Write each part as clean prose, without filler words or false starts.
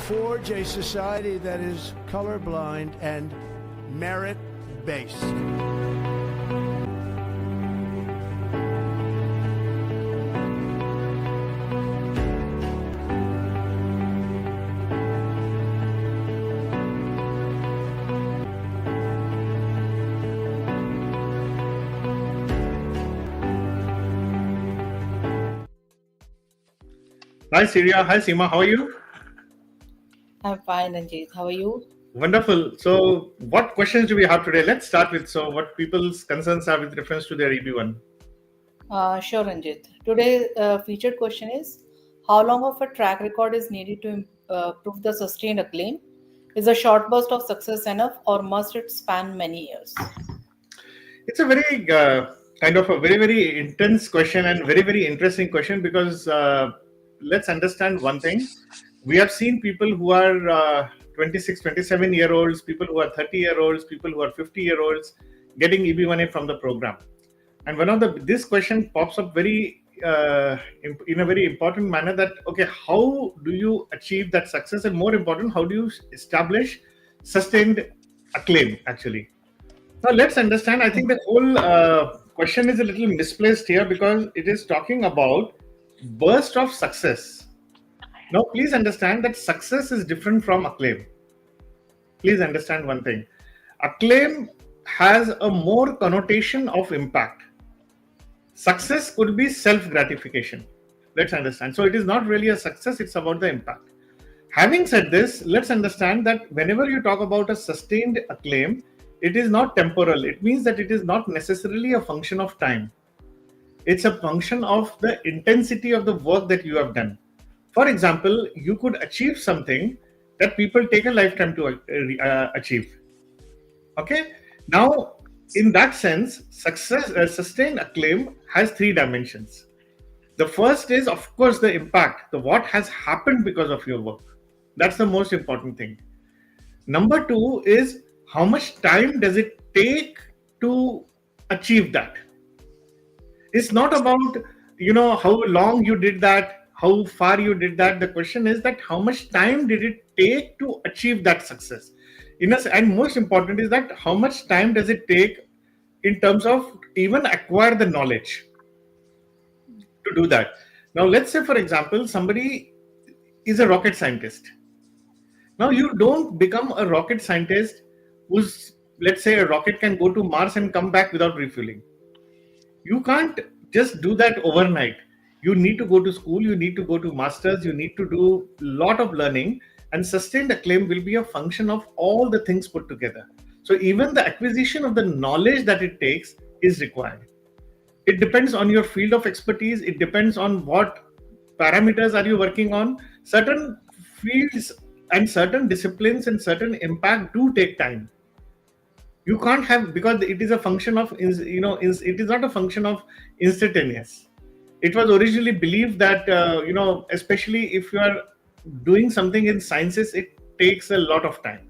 forge a society that is colorblind and merit-based. Hi, Syria. Hi, Seema. How are you? I'm fine, Ranjeet. How are you? Wonderful. So, what questions do we have today? Let's start with what people's concerns are with reference to their EB1. Sure, Ranjit. Today's featured question is, how long of a track record is needed to prove the sustained acclaim? Is a short burst of success enough, or must it span many years? It's a very kind of a very, very intense question and very, very interesting question because let's understand one thing. We have seen people who are 26, 27-year-olds, people who are 30-year-olds, people who are 50-year-olds getting EB1A from the program. And this question pops up very in a very important manner that, okay, how do you achieve that success? And more important, how do you establish sustained acclaim actually? Now let's understand, I think the whole question is a little misplaced here because it is talking about burst of success. Now please understand that success is different from acclaim. Please understand one thing. Acclaim has a more connotation of impact. Success could be self-gratification. Let's understand. So it is not really a success, it's about the impact. Having said this, let's understand that whenever you talk about a sustained acclaim, it is not temporal. It means that it is not necessarily a function of time. It's a function of the intensity of the work that you have done. For example, you could achieve something that people take a lifetime to achieve. Okay? Now, in that sense, sustained acclaim has three dimensions. The first is, of course, the impact, the what has happened because of your work. That's the most important thing. Number two is, how much time does it take to achieve that? It's not about, how long you did that, how far you did that. The question is that how much time did it take to achieve that success? And most important is that how much time does it take in terms of even acquire the knowledge to do that? Now, let's say, for example, somebody is a rocket scientist. Now, you don't become a rocket scientist who's, let's say, a rocket can go to Mars and come back without refueling. You can't just do that overnight. You need to go to school, you need to go to masters, you need to do a lot of learning, and sustained acclaim will be a function of all the things put together. So even the acquisition of the knowledge that it takes is required. It depends on your field of expertise. It depends on what parameters are you working on. Certain fields and certain disciplines and certain impact do take time. You can't have, because it is a function of, it is not a function of instantaneous. It was originally believed that, especially if you are doing something in sciences, it takes a lot of time.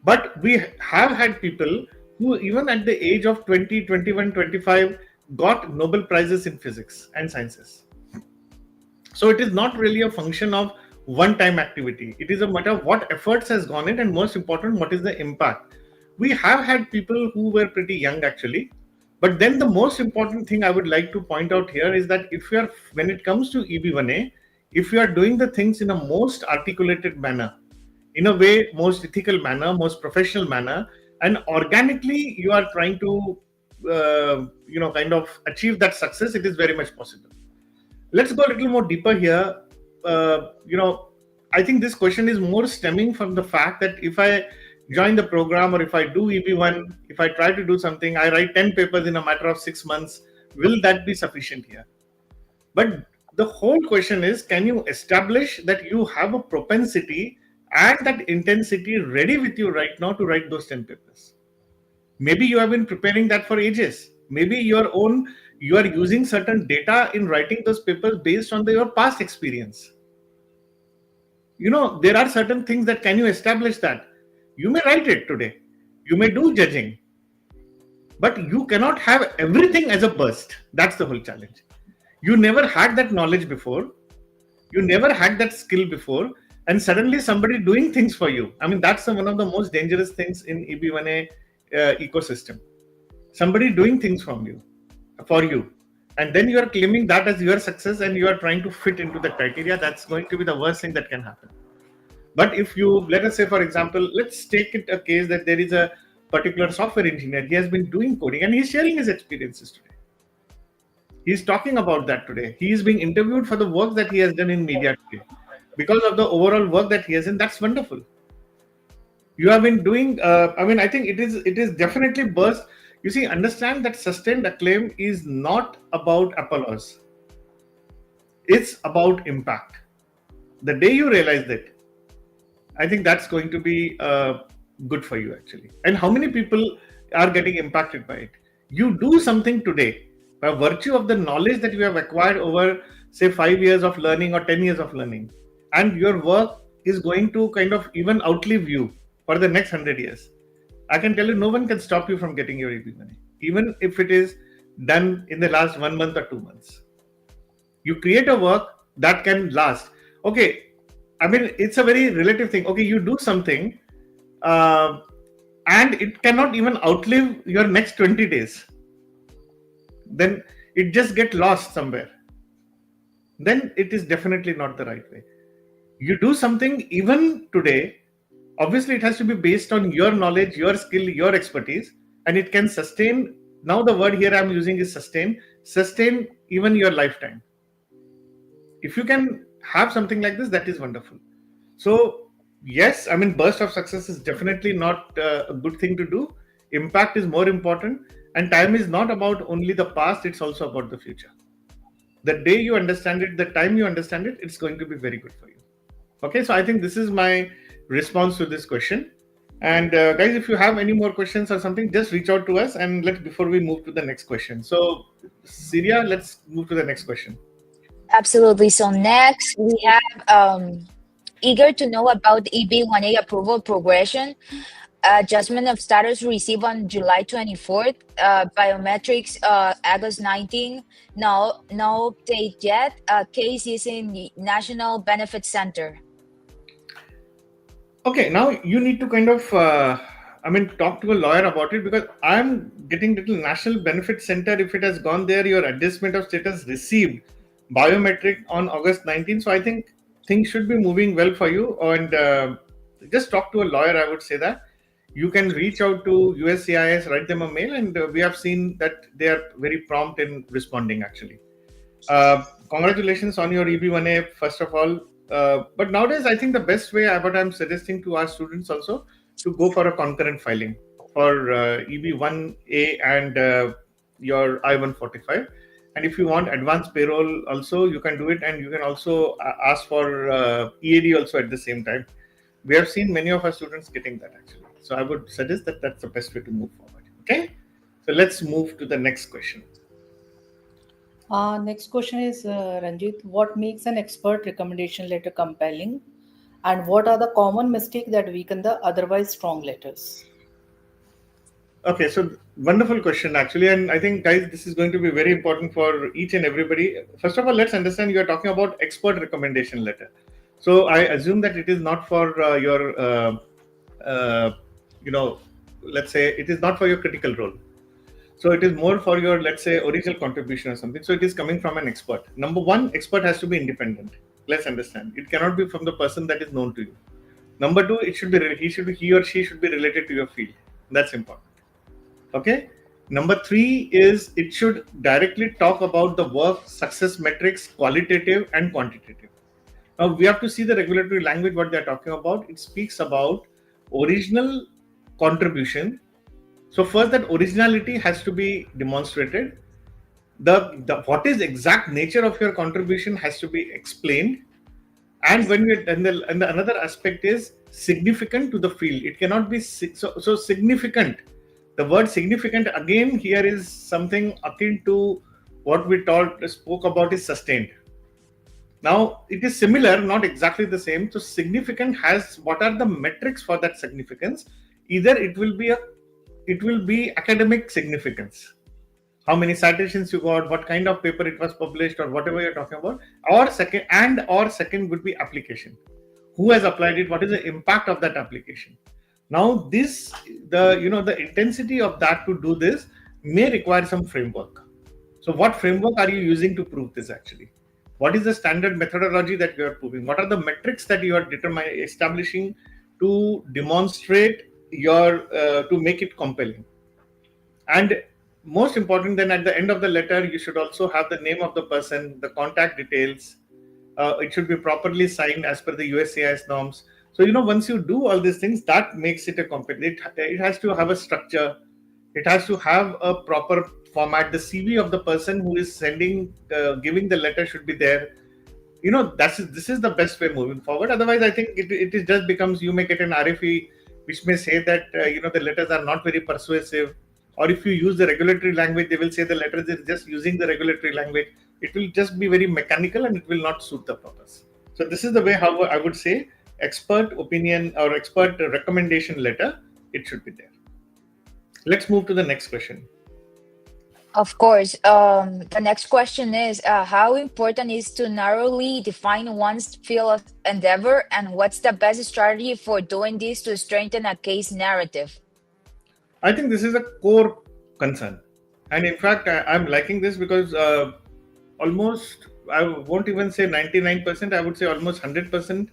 But we have had people who, even at the age of 20, 21, 25, got Nobel Prizes in physics and sciences. So it is not really a function of one-time activity. It is a matter of what efforts has gone in, and most important, what is the impact. We have had people who were pretty young actually. But then the most important thing I would like to point out here is that when it comes to EB1A, if you are doing the things in a most articulated manner, in a way, most ethical manner, most professional manner, and organically you are trying to, kind of achieve that success, it is very much possible. Let's go a little more deeper here. I think this question is more stemming from the fact that if I join the program or if I do EB1, if I try to do something, I write 10 papers in a matter of 6 months, will that be sufficient here? But the whole question is, can you establish that you have a propensity and that intensity ready with you right now to write those 10 papers? Maybe you have been preparing that for ages. Maybe you are using certain data in writing those papers based on your past experience. There are certain things that can you establish that. You may write it today. You may do judging. But you cannot have everything as a burst. That's the whole challenge. You never had that knowledge before. You never had that skill before. and suddenly somebody doing things for you. I mean, that's one of the most dangerous things in EB1A ecosystem. Somebody doing things for you, and then you are claiming that as your success, and you are trying to fit into the criteria. That's going to be the worst thing that can happen. But if you, let us say, for example, let's take it a case that there is a particular software engineer. He has been doing coding and he's sharing his experiences today. He's talking about that today. He is being interviewed for the work that he has done in media today because of the overall work that he has done. That's wonderful. You have been doing. I think it is definitely burst. You see, understand that sustained acclaim is not about applause. It's about impact. The day you realize that, I think that's going to be good for you actually. And how many people are getting impacted by it? You do something today by virtue of the knowledge that you have acquired over, say, 5 years of learning or 10 years of learning, and your work is going to kind of even outlive you for the next 100 years. I can tell you, no one can stop you from getting your EB money, even if it is done in the last 1 month or 2 months. You create a work that can last. Okay, I mean, it's a very relative thing. Okay, you do something and it cannot even outlive your next 20 days. Then it just gets lost somewhere. Then it is definitely not the right way. You do something even today, obviously it has to be based on your knowledge, your skill, your expertise, and it can sustain. Now the word here I'm using is sustain even your lifetime. If you can have something like this, that is wonderful. So yes, I mean, burst of success is definitely not a good thing to do. Impact is more important, and time is not about only the past, it's also about the future. The day you understand it, the time you understand it, it's going to be very good for you. Okay, so I think this is my response to this question. And guys, if you have any more questions or something, just reach out to us, and before we move to the next question. So Syria, let's move to the next question. Absolutely. So next we have eager to know about EB1A approval progression. Adjustment of status received on July 24th. Biometrics August 19. No update yet. Case is in the National Benefit Center. Okay, now you need to kind of talk to a lawyer about it, because I'm getting little National Benefit Center. If it has gone there, your adjustment of status received biometric on August 19th. So I think things should be moving well for you, and just talk to a lawyer. I would say that you can reach out to USCIS, write them a mail, and we have seen that they are very prompt in responding actually. Congratulations on your EB1A, first of all. But nowadays, I think the best way, what I'm suggesting to our students also, to go for a concurrent filing for EB1A and your I-145. And if you want advanced payroll also, you can do it, and you can also ask for EAD also at the same time. We have seen many of our students getting that actually. So I would suggest that that's the best way to move forward. Okay, so let's move to the next question. Next question is, Ranjeet, what makes an expert recommendation letter compelling, and what are the common mistakes that weaken the otherwise strong letters? Okay, so wonderful question actually, and I think, guys, this is going to be very important for each and everybody. First of all, let's understand you are talking about expert recommendation letter. So I assume that it is not for your, let's say it is not for your critical role. So it is more for your, let's say, original contribution or something. So it is coming from an expert. Number one, expert has to be independent. Let's understand. It cannot be from the person that is known to you. Number two, it should be he or she should be related to your field. That's important. Okay. Number three is it should directly talk about the work, success metrics, qualitative and quantitative. Now we have to see the regulatory language, what they're talking about. It speaks about original contribution. So first, that originality has to be demonstrated. The what is exact nature of your contribution has to be explained. And another aspect is significant to the field. It cannot be so significant. The word significant again here is something akin to what we spoke about is sustained. Now it is similar, not exactly the same. So significant has, what are the metrics for that significance? Either it will be academic significance. How many citations you got, what kind of paper it was published, or whatever you're talking about. Or second would be application. who has applied it, what is the impact of that application. Now the intensity of that to do this may require some framework. So what framework are you using to prove this actually? What is the standard methodology that you are proving? What are the metrics that you are establishing to demonstrate to make it compelling? And most important, then at the end of the letter, you should also have the name of the person, the contact details. It should be properly signed as per the USCIS norms. So, once you do all these things, that makes it a company. It has to have a structure. It has to have a proper format. The CV of the person who is giving the letter should be there. This is the best way moving forward. Otherwise, I think it just becomes, you may get an RFE which may say that the letters are not very persuasive, or if you use the regulatory language, they will say the letters is just using the regulatory language. It will just be very mechanical and it will not suit the purpose. So this is the way how I would say expert opinion or expert recommendation letter, it should be there. Let's move to the next question. Of course. The next question is, how important is to narrowly define one's field of endeavor, and what's the best strategy for doing this to strengthen a case narrative? I think this is a core concern. And in fact, I'm liking this because almost, I won't even say 99%, I would say almost 100%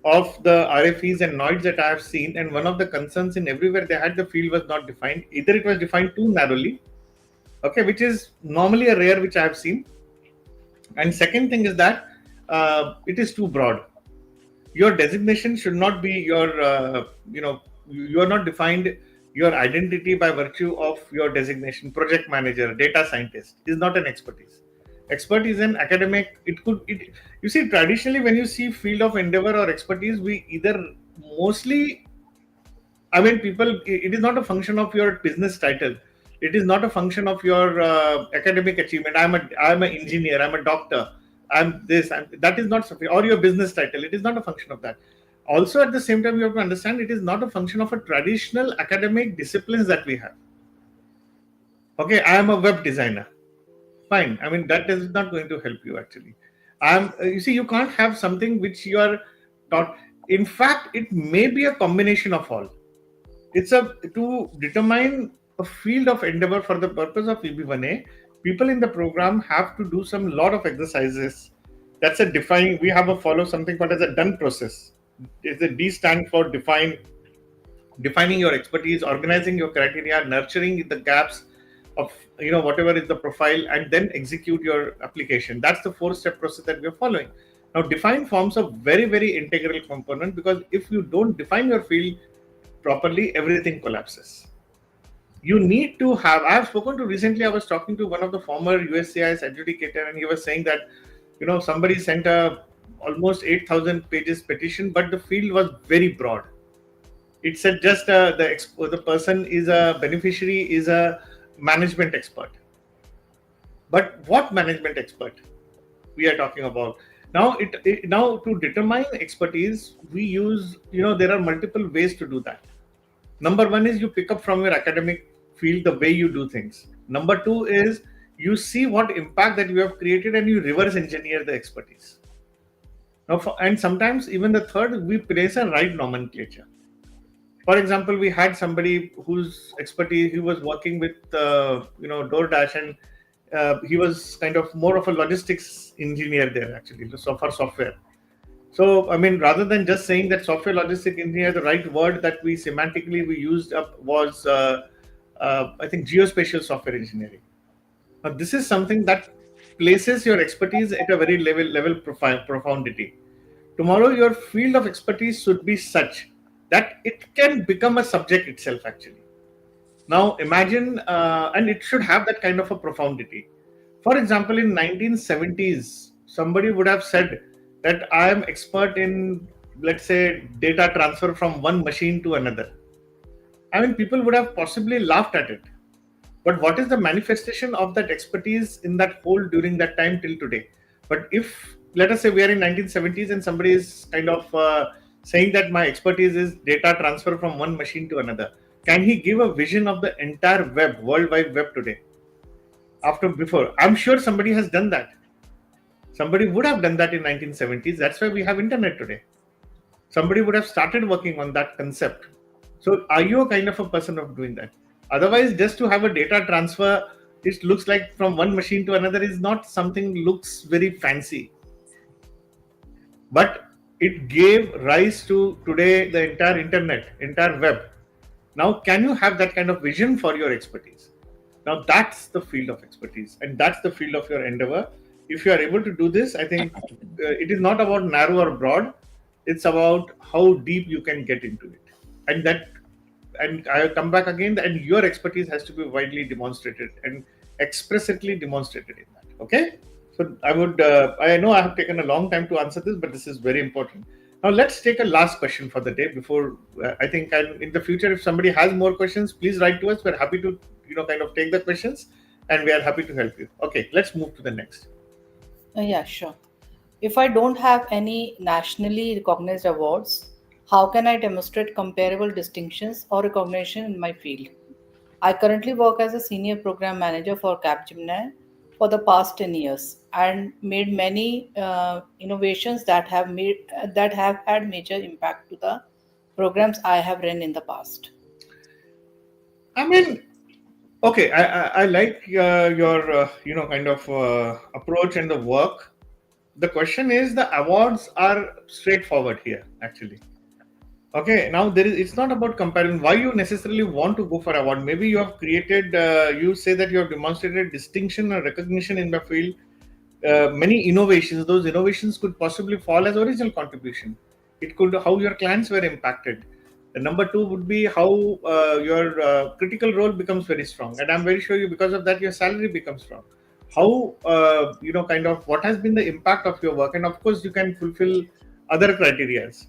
of the RFEs and NOIDs that I have seen, and one of the concerns in everywhere they had, the field was not defined. Either it was defined too narrowly, okay, which is normally a rare which I have seen. And second thing is that it is too broad. Your designation should not be your, you are not defined your identity by virtue of your designation. Project manager, data scientist is not an expertise. Expert is an academic. You see, traditionally, when you see field of endeavor or expertise, we either mostly, people, it is not a function of your business title. It is not a function of your academic achievement. I'm an engineer. I'm a doctor. I'm this. That is not something, or your business title. It is not a function of that. Also, at the same time, you have to understand it is not a function of a traditional academic disciplines that we have. Okay, I am a web designer. Fine. That is not going to help you actually. You see, you can't have something which you are taught. In fact, it may be a combination of all. It's to determine a field of endeavor for the purpose of EB1A. People in the program have to do some lot of exercises. That's we have a follow something called as a done process. The D stand for defining your expertise, organizing your criteria, nurturing the gaps of whatever is the profile, and then execute your application. That's the 4-step process that we are following. Now, define forms a very, very integral component, because if you don't define your field properly, everything collapses. You need to have. I have spoken to recently. I was talking to one of the former USCIS adjudicator, and he was saying that somebody sent a almost 8,000 pages petition, but the field was very broad. It said just the person is a beneficiary, is a management expert. But what management expert we are talking about? Now, now to determine expertise, we use, there are multiple ways to do that. Number one is you pick up from your academic field the way you do things. Number two is you see what impact that you have created and you reverse engineer the expertise. Now, and sometimes even the third, we place a right nomenclature. For example, we had somebody whose expertise, he was working with DoorDash, and he was kind of more of a logistics engineer there actually, so for software. So, rather than just saying that software logistic engineer, the right word that we semantically used up was, I think, geospatial software engineering. Now, this is something that places your expertise at a very level profundity. Tomorrow, your field of expertise should be such that it can become a subject itself actually. Now, imagine, and it should have that kind of a profundity. For example, in 1970s, somebody would have said that I am expert in, let's say, data transfer from one machine to another. People would have possibly laughed at it. But what is the manifestation of that expertise in that whole during that time till today? But if, let us say, we are in 1970s and somebody is kind of saying that my expertise is data transfer from one machine to another, can he give a vision of the entire web, World Wide Web today? Before, I'm sure somebody has done that. Somebody would have done that in 1970s. That's why we have internet today. Somebody would have started working on that concept. So are you a kind of a person of doing that? Otherwise, just to have a data transfer, it looks like from one machine to another is not something looks very fancy. But it gave rise to today the entire internet, entire web. Now, can you have that kind of vision for your expertise? Now, that's the field of expertise and that's the field of your endeavor. If you are able to do this, I think it is not about narrow or broad. It's about how deep you can get into it. And I come back again, and your expertise has to be widely demonstrated and explicitly demonstrated in that. Okay? So I know I have taken a long time to answer this, but this is very important. Now let's take a last question for the day before I think in the future, if somebody has more questions, please write to us. We're happy to, kind of take the questions and we are happy to help you. Okay, let's move to the next. Yeah, sure. If I don't have any nationally recognized awards, how can I demonstrate comparable distinctions or recognition in my field? I currently work as a senior program manager for Capgemini for the past 10 years and made many innovations that have had major impact to the programs I have run in the past. I mean, okay, I like your kind of approach and the work. The question is, the awards are straightforward here actually. Okay, now it's not about comparing why you necessarily want to go for award. Maybe you have created, you say that you have demonstrated distinction or recognition in the field, many innovations. Those innovations could possibly fall as original contribution. It could how your clients were impacted. The number two would be how your critical role becomes very strong, and I'm very sure you because of that your salary becomes strong. How kind of what has been the impact of your work, and of course you can fulfill other criterias.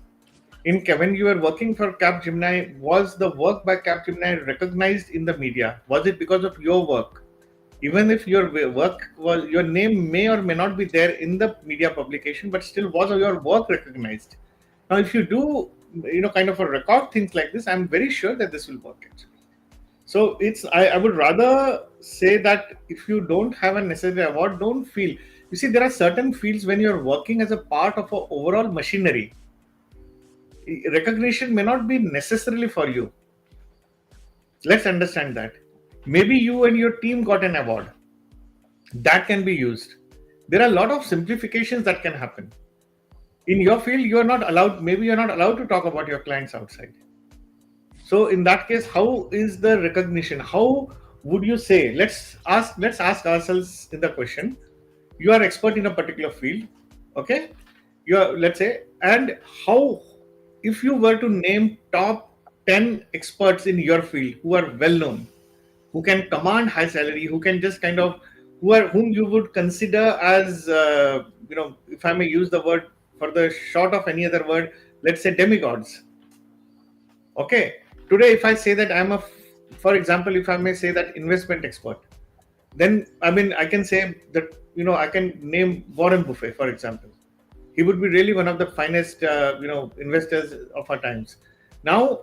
When you were working for Capgemini, was the work by Capgemini recognized in the media? Was it because of your work? Even if your work was, your name may or may not be there in the media publication, but still was your work recognized? Now, if you do, kind of a record things like this, I'm very sure that this will work actually. So I would rather say that if you don't have a necessary award, don't feel. You see, there are certain fields when you're working as a part of an overall machinery, recognition may not be necessarily for you. Let's understand that. Maybe you and your team got an award. That can be used. There are a lot of simplifications that can happen. In your field, you're not allowed to talk about your clients outside. So in that case, how is the recognition? How would you say, let's ask ourselves in the question, you are expert in a particular field, okay? Let's say, and how, if you were to name top 10 experts in your field who are well known, who can command high salary, who can just kind of, whom you would consider as, if I may use the word for the short of any other word, let's say demigods. Okay. Today, if I say that for example, if I may say that investment expert, then I can say that, I can name Warren Buffett, for example. He would be really one of the finest, investors of our times. Now,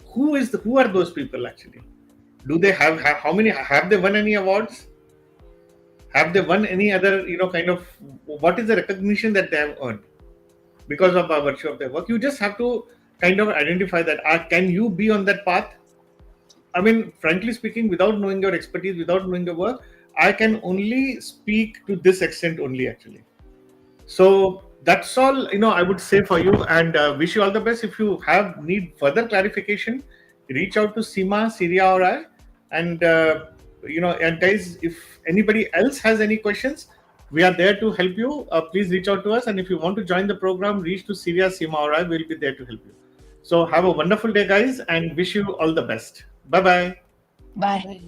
who are those people actually? Do they have how many? Have they won any awards? Have they won any other, kind of? What is the recognition that they have earned because of virtue of their work? You just have to kind of identify that. Can you be on that path? Frankly speaking, without knowing your expertise, without knowing your work, I can only speak to this extent only actually. So that's all, I would say for you, and wish you all the best. If you need further clarification, reach out to Seema, Syria, or I. And, and guys, if anybody else has any questions, we are there to help you. Please reach out to us. And if you want to join the program, reach to Syria, Seema, or I. We'll be there to help you. So have a wonderful day, guys, and wish you all the best. Bye-bye. Bye.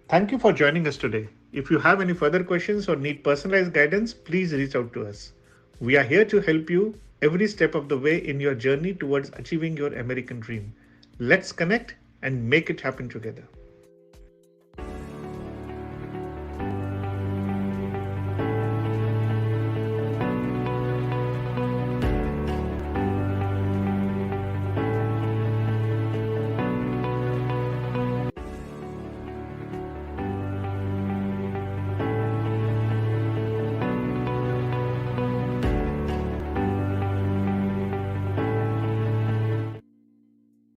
Thank you for joining us today. If you have any further questions or need personalized guidance, please reach out to us. We are here to help you every step of the way in your journey towards achieving your American dream. Let's connect and make it happen together.